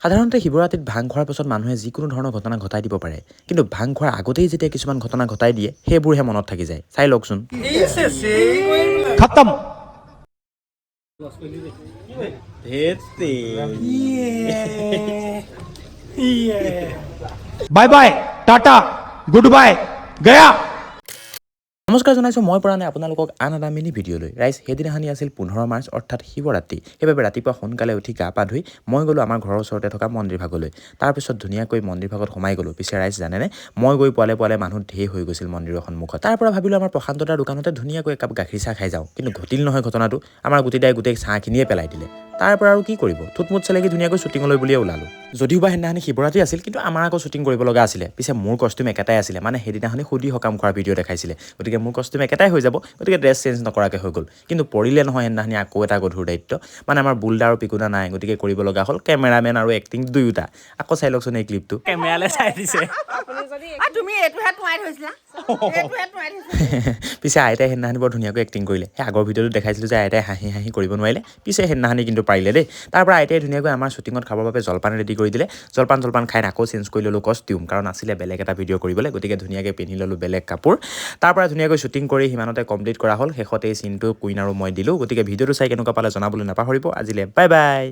সাধাৰণতে শিৱৰাত্ৰিত ভাং খোৱাৰ পাছত মানুহে যিকোনো ধৰণৰ ঘটনা ঘটাই দিব পাৰে, কিন্তু ভাং খোৱাৰ আগতেই যেতিয়া কিছুমান ঘটনা ঘটাই দিয়ে সেইবোৰহে মনত থাকি যায়। চাই লওকচোন। খতম। Bye bye, Tata, good bye, Gaya. নমস্কাৰ জনাইছোঁ মই পৰা নাই আপোনালোকক আন এটা মিনি ভিডিঅ'লৈ। ৰাইজ, সেইদিনাখনি আছিল 15 মাৰ্চ অৰ্থাৎ শিৱৰাত্ৰি। সেইবাবে ৰাতিপুৱা সোনকালে উঠি গা পা ধুই মই গ'লোঁ আমাৰ ঘৰৰ ওচৰতে থকা মন্দিৰ ভাগলৈ। তাৰপিছত ধুনীয়াকৈ মন্দিৰ ভাগত সোমাই গ'লোঁ। পিছে ৰাইজ জানেনে, মই গৈ পোৱালে পোৱালে মানুহ ঢেৰ হৈ গৈছিল মন্দিৰৰ সন্মুখত। তাৰ পৰা ভাবিলোঁ আমাৰ প্ৰশান্ত দাৰ দোকানতে ধুনীয়াকৈ একাপ গাখীৰ চাহ খাই যাওঁ। কিন্তু ঘটিল নহয় ঘটনাটো, আমাৰ গোটেই চাহখিনিয়ে পেলাই দিলে। তাৰ পৰা আৰু কি কৰিব, থুটমুট চেলেকি ধুনীয়াকৈ শ্বুটিঙলৈ বুলিয়ে ওলালোঁ। যদিও বা সেইদিনাখনি শিৱৰাত্ৰি আছিল, কিন্তু আমাৰ আকৌ শ্বুটিং কৰিব লগা আছিলে। পিছে মোৰ কষ্টিউম একেটাই আছিলে, মানে সেইদিনাখনি সুধি সকাম খোৱাৰ ভিডিঅ' দেখাইছিলে, গতিকে মোৰ কষ্টিউম একেটাই হৈ যাব, গতিকে ড্ৰেছ চেঞ্জ নকৰাকৈ হৈ গ'ল। কিন্তু পৰিলে নহয় সেইদিনাখনি আকৌ এটা গধুৰ দায়িত্ব, মানে আমাৰ বুলদা আৰু পিকুদা নাই, গতিকে কৰিব লগা হ'ল কেমেৰামেন আৰু এক্টিং দুয়োটা। আকৌ চাই লওকচোন এই ক্লিপটো। কেমেৰালৈ চাই দিছে। পিছে আইতাই সেইদিনাখনি বৰ ধুনীয়াকৈ এক্টিং কৰিলে। সেই আগৰ ভিডিঅ'টো দেখাইছিলোঁ যে আইতাই হাঁহি হাঁহি কৰিব নোৱাৰিলে, পিছে সেইদিনাখনি কিন্তু পাৰিলে দেই। তাৰ পৰা আইতাই ধুনীয়াকৈ আমাৰ শ্বুটিঙত খাবৰ বাবে জলপান ৰেডি কৰি দিলে। জলপান খাই আকৌ চেঞ্জ কৰি ল'লোঁ কষ্টিউম, কাৰণ আছিলে বেলেগ এটা ভিডিঅ' কৰিবলৈ, গতিকে ধুনীয়াকৈ পিন্ধি ল'লোঁ বেলেগ কাপোৰ। তাৰ পৰা ধুনীয়াকৈ শ্বুটিং কৰি সিমানতে কমপ্লিট কৰা হ'ল। শেষত এই চিনটো কুইন আৰু মই দিলোঁ। গতিকে ভিডিঅ'টো চাই কেনেকুৱা পালে জনাবলৈ নাপাহৰিব। আজিলৈ বাই বাই।